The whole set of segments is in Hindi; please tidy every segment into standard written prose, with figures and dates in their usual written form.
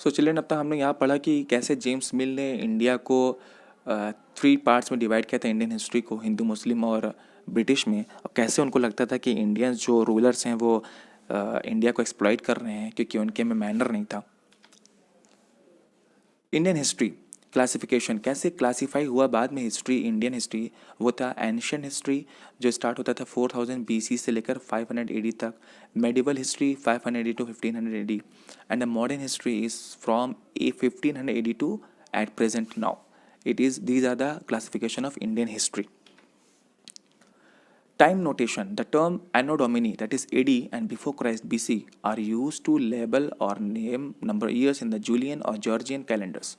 सो चिल्ड्रन, अब तक हमने यहाँ पढ़ा कि कैसे जेम्स मिल ने इंडिया को 3 पार्ट्स में डिवाइड किया था, इंडियन हिस्ट्री को हिंदू, मुस्लिम और ब्रिटिश में। और कैसे उनको लगता था कि इंडियंस जो रूलर्स हैं वो इंडिया को एक्सप्लॉइट कर रहे हैं क्योंकि उनके में मैनर नहीं था। इंडियन हिस्ट्री क्लासिफिकेशन, कैसे क्लासीफाई हुआ बाद में हिस्ट्री, इंडियन हिस्ट्री, वो था एंशियंट हिस्ट्री जो स्टार्ट होता था 4000 BC से लेकर 500 AD तक, medieval history 500 AD to 1500 AD, and the modern history is from 1500 AD to at present now. It is these are the classification of Indian history. Time notation. The term Anno Domini, that is AD and before Christ BC, are used to label or name number of years in the Julian or Georgian calendars.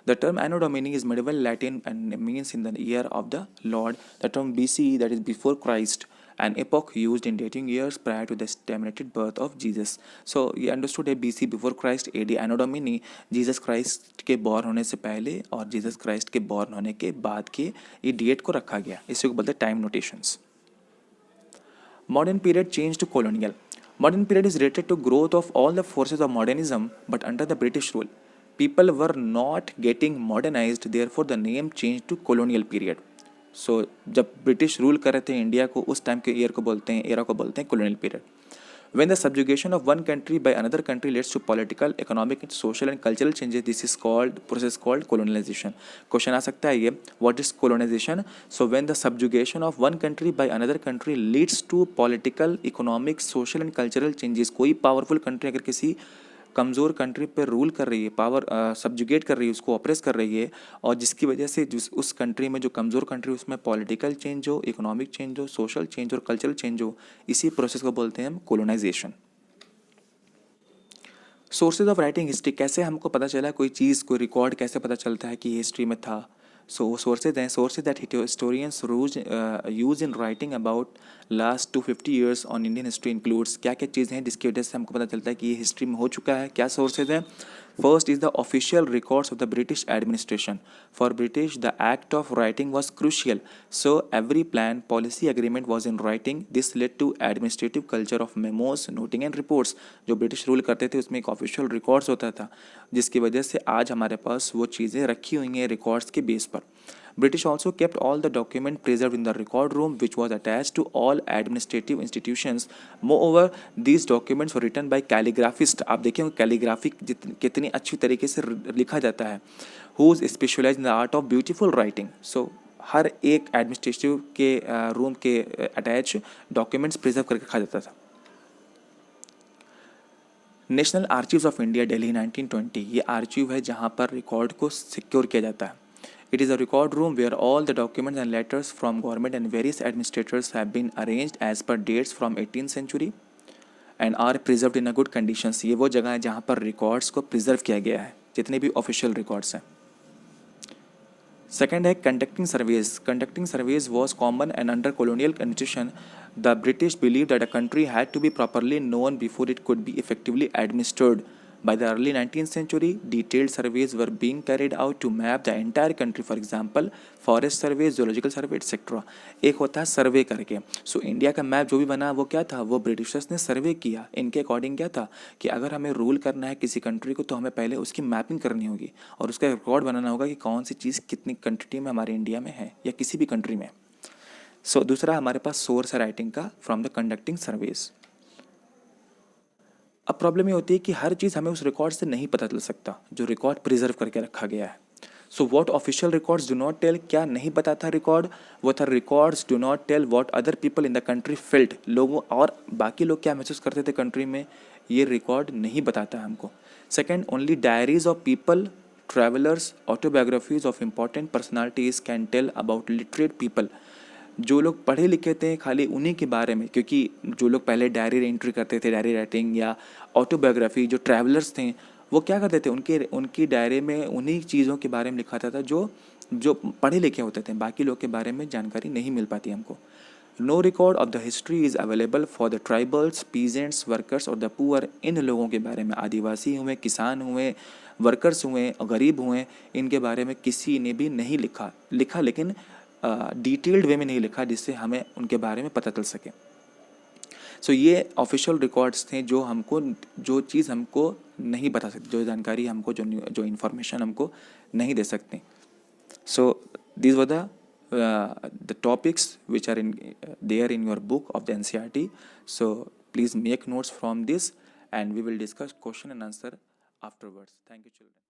The term Anno Domini is medieval Latin and means in the year of the Lord. The term BC, that is before Christ, an epoch used in dating years prior to the estimated birth of Jesus. So you understood है BC before Christ, AD Anno Domini Jesus Christ के बॉर्न होने से पहले और जीसस क्राइस्ट के बॉर्न होने के बाद के ये डेट को रखा गया। इसे को बोलते हैं time notations. Modern period changed to colonial. Modern period is related to growth of all the forces of modernism, but under the British rule. People were not getting modernized, therefore the name changed to colonial period. So जब ब्रिटिश रूल कर रहे थे इंडिया को, उस टाइम के ईयर को बोलते हैं, एरा को बोलते हैं colonial period. When the subjugation of one country by another country leads to political, economic, social and cultural changes, this is called process called colonization. Question आ सकता है ये, what is colonization? So when the subjugation of one country by another country leads to political, economic, social and cultural changes, कोई powerful country अगर किसी कमज़ोर कंट्री पर रूल कर रही है, पावर सब्जुगेट कर रही है, उसको ऑपरेस कर रही है, और जिसकी वजह से जिस उस कंट्री में जो कमज़ोर कंट्री उसमें पॉलिटिकल चेंज हो, इकोनॉमिक चेंज हो, सोशल चेंज और कल्चरल चेंज हो, इसी प्रोसेस को बोलते हैं हम colonisation. Sources of writing history, कैसे हमको पता चला कोई चीज़, कोई रिकॉर्ड कैसे पता चलता है कि हिस्ट्री में था। सो सोर्सेज हैं, sources that historians use in writing about last 250 years on Indian history includes, क्या क्या चीज़ें हैं जिसकी वजह से हमको पता चलता है कि ये हिस्ट्री में हो चुका है, क्या सोर्सेज हैं। First is the official records of the British administration. For British the act of writing was crucial, so every plan policy agreement was in writing. This led to administrative culture of memos, noting and reports. जो ब्रिटिश रूल करते थे उसमें एक ऑफिशियल रिकॉर्ड्स होता था, जिसकी वजह से आज हमारे पास वो चीज़ें रखी हुई हैं रिकॉर्ड्स के बेस पर। British also kept all the document preserved in the record room, which was attached to all administrative institutions. Moreover, these documents were written by calligraphists. आप देखिए कैलीग्राफी कितनी अच्छी तरीके से लिखा जाता है, who is specialized in the art of beautiful writing. So हर एक एडमिनिस्ट्रेटिव के रूम के अटैच डॉक्यूमेंट्स प्रिजर्व करके रखा जाता था। National archives of India Delhi 1920, ये आर्चीव है जहाँ पर रिकॉर्ड को सिक्योर किया जाता है। It is a record room where all the documents and letters from government and various administrators have been arranged as per dates from 18th century and are preserved in a good conditions. ये वो जगह है जहाँ पर रिकॉर्ड्स को प्रिजर्व किया गया है, जितने भी ऑफिशियल रिकॉर्ड्स हैं। सेकेंड है conducting surveys. Conducting surveys was common and under colonial constitution the British believed that a country had to be properly known before it could be effectively administered. By the early 19th century, detailed surveys were being carried out to map the entire country. For example, forest surveys, zoological survey, etc. एक होता है सर्वे करके। सो इंडिया का मैप जो भी बना वो क्या था, वो ब्रिटिशर्स ने सर्वे किया। इनके अकॉर्डिंग क्या था कि अगर हमें रूल करना है किसी कंट्री को तो हमें पहले उसकी मैपिंग करनी होगी और उसका रिकॉर्ड बनाना होगा कि कौन सी चीज़ कितनी क्वान्टिटी में हमारे इंडिया में है या किसी भी कंट्री में। सो दूसरा हमारे पास सोर्स है राइटिंग का, फ्रॉम द कंडक्टिंग सर्वेज। अब प्रॉब्लम ये होती है कि हर चीज़ हमें उस रिकॉर्ड से नहीं पता चल सकता जो रिकॉर्ड प्रिजर्व करके रखा गया है। So what official records do not tell, क्या नहीं बताता रिकॉर्ड, वो था records do not tell what other people in the country felt, लोगों और बाकी लोग क्या महसूस करते थे कंट्री में, ये रिकॉर्ड नहीं बताता है हमको। Second, only diaries of people, travellers, autobiographies of important personalities can tell about literate people. जो लोग पढ़े लिखे थे खाली उन्हीं के बारे में, क्योंकि जो लोग पहले डायरी एंट्री करते थे, डायरी राइटिंग या ऑटोबायोग्राफी, जो ट्रैवलर्स थे वो क्या करते थे, उनकी डायरी में उन्हीं चीज़ों के बारे में लिखा था जो जो पढ़े लिखे होते थे, बाकी लोग के बारे में जानकारी नहीं मिल पाती हमको। No record of the history is available for the tribals, peasants, workers और द पुअर। इन लोगों के बारे में, आदिवासी हुए, किसान हुए, वर्कर्स हुए, गरीब हुए, इनके बारे में किसी ने भी नहीं लिखा लेकिन डिटेल्ड वे में नहीं लिखा जिससे हमें उनके बारे में पता चल सके। सो ये ऑफिशियल रिकॉर्ड्स थे जो हमको जो चीज़ हमको नहीं बता सकते, जो जानकारी हमको जो इन्फॉर्मेशन हमको नहीं दे सकते. So these were the topics which are in there in your book of the NCERT. So please make notes from this, and we will discuss question and answer afterwards. Thank you, children.